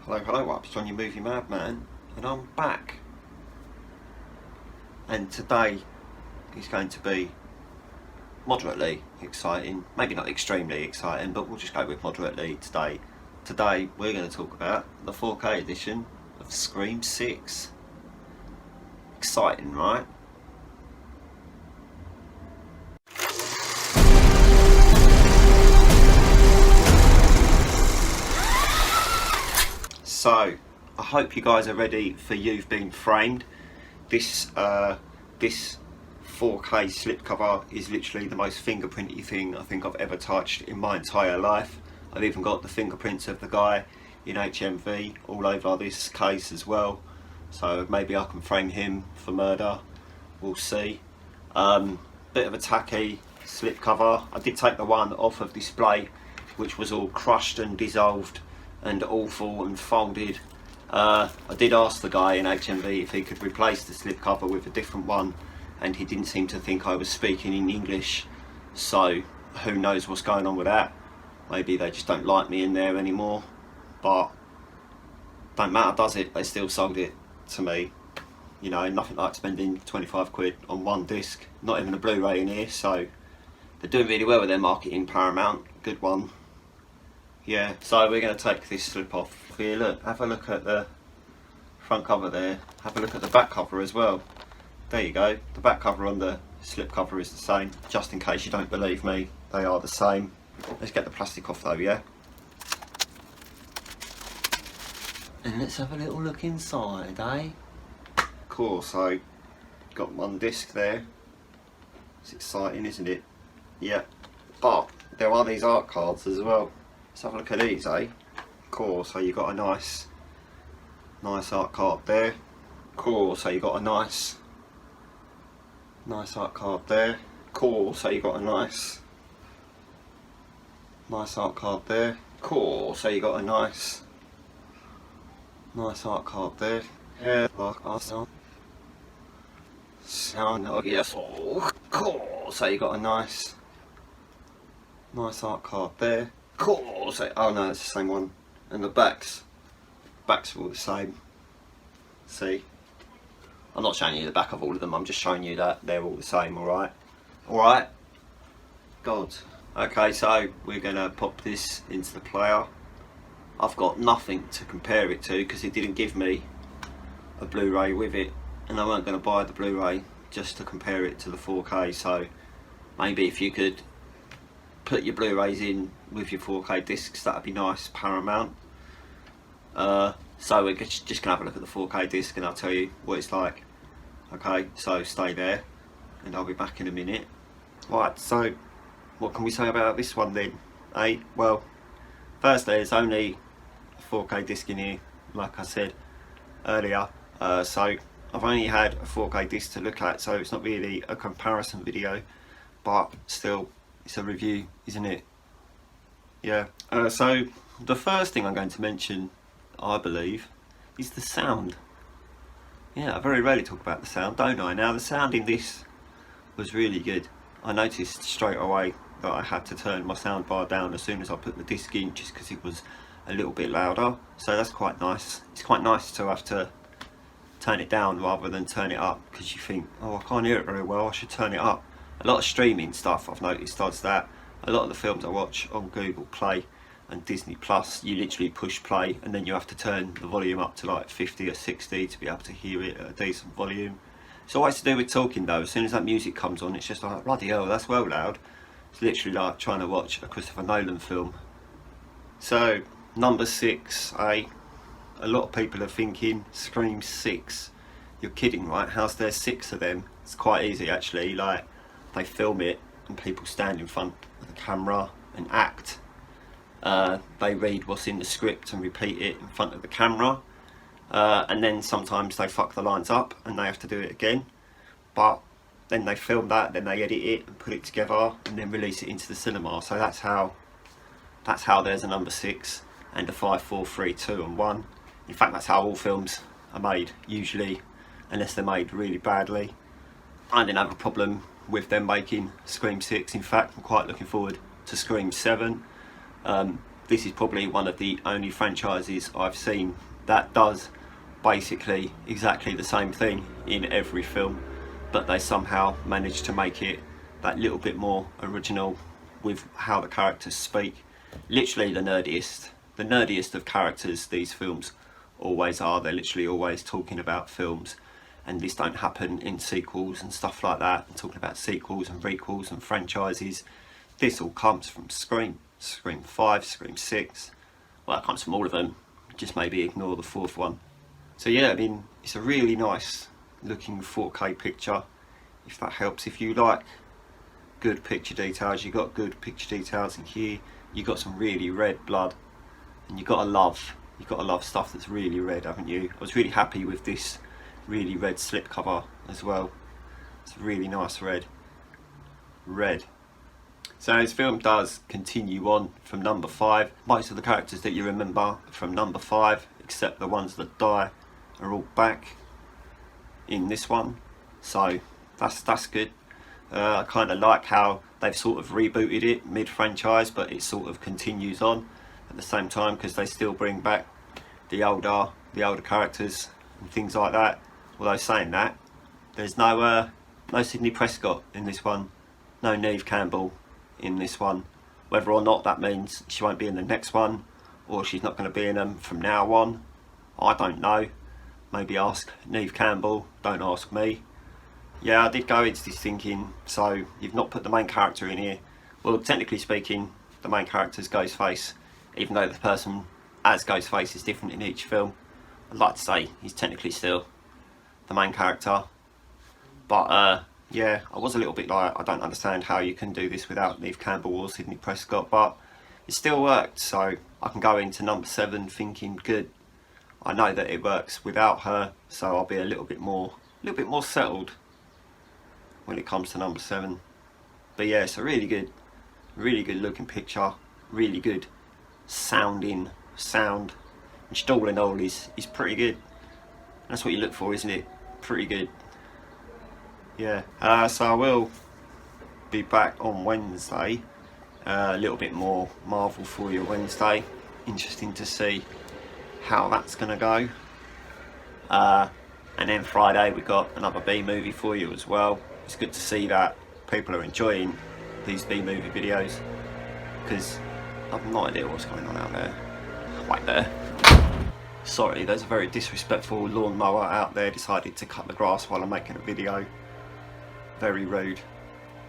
Hello, up, it's on your Movie Madman, and I'm back. And today is going to be moderately exciting, maybe not extremely exciting, but we'll just go with moderately today. Today we're going to talk about the 4K edition of Scream 6. Exciting, right? So, I hope you guys are ready for You've Been Framed. This 4K slipcover is literally the most fingerprinty thing I think I've ever touched in my entire life. I've even got the fingerprints of the guy in HMV all over this case as well. So maybe I can frame him for murder. We'll see. Bit of a tacky slipcover. I did take the one off of display, which was all crushed and dissolved and awful and folded. I did ask the guy in HMV if he could replace the slipcover with a different one, and he didn't seem to think I was speaking in English, so who knows what's going on with that. Maybe they just don't like me in there anymore, but don't matter, does it? They still sold it to me. You know, nothing like spending 25 quid on one disc, not even a Blu-ray in here, so they're doing really well with their marketing, Paramount. Good one. Yeah, so we're going to take this slip off here. Look, have a look at the front cover there. Have a look at the back cover as well. There you go. The back cover on the slip cover is the same. Just in case you don't believe me, they are the same. Let's get the plastic off though, yeah? And let's have a little look inside, eh? Cool, so got one disc there. It's exciting, isn't it? Yeah. But there are these art cards as well. Let's have a look at these, eh? Cool, so you got a nice art card there. Cool, so you got a nice art card there. Cool, so you got a nice art card there. Cool, so you got a nice art card there. Yeah, like awesome. Sound of yes. Cool, so you got a nice art card there. Cool, so oh no, it's the same one. And the backs are all the same. See? I'm not showing you the back of all of them, I'm just showing you that they're all the same, alright? Alright? God. Okay, so we're gonna pop this into the player. I've got nothing to compare it to because it didn't give me a Blu-ray with it, and I weren't gonna buy the Blu-ray just to compare it to the 4K, so maybe if you could put your Blu-rays in with your 4K discs, that'd be nice, Paramount. So we're just gonna have a look at the 4K disc and I'll tell you what it's like. Okay, so stay there and I'll be back in a minute. Right, so what can we say about this one then? Well, firstly, there's only a 4K disc in here, like I said earlier. So I've only had a 4K disc to look at, so it's not really a comparison video, but still, it's a review, isn't it? Yeah. So the first thing I'm going to mention, I believe, is the sound. Yeah, I very rarely talk about the sound, don't I? Now, the sound in this was really good. I noticed straight away that I had to turn my sound bar down as soon as I put the disc in, just because it was a little bit louder. So that's quite nice. It's quite nice to have to turn it down rather than turn it up, because you think, oh, I can't hear it very well, I should turn it up. A lot of streaming stuff I've noticed does that. A lot of the films I watch on Google Play and Disney Plus, you literally push play and then you have to turn the volume up to like 50 or 60 to be able to hear it at a decent volume. It's always to do with talking though. As soon as that music comes on, it's just like, bloody hell, that's well loud. It's literally like trying to watch a Christopher Nolan film. So, number 6, a lot of people are thinking Scream 6. You're kidding, right? How's there 6 of them? It's quite easy actually. Like, they film it and people stand in front of the camera and act. They read what's in the script and repeat it in front of the camera, and then sometimes they fuck the lines up and they have to do it again, but then they film that, then they edit it and put it together and then release it into the cinema. So that's how there's a number 6 and a 5, 4, 3, 2 and 1. In fact, that's how all films are made usually, unless they're made really badly. I didn't have a problem with them making Scream 6. In fact, I'm quite looking forward to Scream 7. this is probably one of the only franchises I've seen that does basically exactly the same thing in every film, but they somehow manage to make it that little bit more original with how the characters speak. Literally the nerdiest of characters these films always are. They're literally always talking about films, and this don't happen in sequels and stuff like that, and talking about sequels and requels and franchises. This all comes from Scream 5, Scream 6, well, it comes from all of them, just maybe ignore the fourth one. So yeah, I mean, it's a really nice looking 4K picture, if that helps. If you like good picture details, you got good picture details in here. You got some really red blood, and you gotta love stuff that's really red, haven't you? I was really happy with this really red slip cover as well. It's a really nice red. So this film does continue on from number 5. Most of the characters that you remember from number 5, except the ones that die, are all back in this one. So that's good. I kind of like how they've sort of rebooted it mid-franchise, but it sort of continues on at the same time, because they still bring back the older characters and things like that. Although saying that, there's no Sidney Prescott in this one, no Neve Campbell in this one. Whether or not that means she won't be in the next one, or she's not going to be in them from now on, I don't know. Maybe ask Neve Campbell, don't ask me. Yeah, I did go into this thinking, so you've not put the main character in here. Well, technically speaking, the main character is Ghostface, even though the person as Ghostface is different in each film. I'd like to say he's technically still the main character. But yeah, I was a little bit like, I don't understand how you can do this without Neve Campbell or Sidney Prescott, but it still worked, so I can go into number 7 thinking, good, I know that it works without her, so I'll be a little bit more settled when it comes to number 7. But yeah, it's a really good looking picture, really good sound. And all in all is pretty good. That's what you look for, isn't it? Pretty good. Yeah, so I will be back on Wednesday. A little bit more Marvel for you Wednesday. Interesting to see how that's gonna go. And then Friday we got another B movie for you as well. It's good to see that people are enjoying these B movie videos, because I've no idea what's going on out there. Right there. Sorry, there's a very disrespectful lawnmower out there, decided to cut the grass while I'm making a video. Very rude,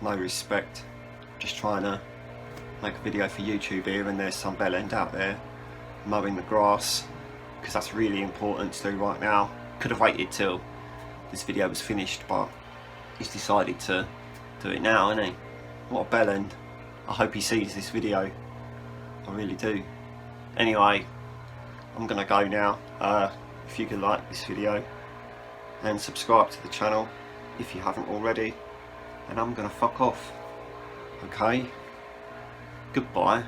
no respect. Just trying to make a video for YouTube here, and there's some bellend out there mowing the grass, because that's really important to do right now. Could have waited till this video was finished, but he's decided to do it now, isn't he? What a bellend. I hope he sees this video, I really do. Anyway, I'm gonna go now. If you could like this video and subscribe to the channel if you haven't already, and I'm gonna fuck off. Okay? Goodbye.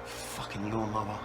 Fucking lawnmower.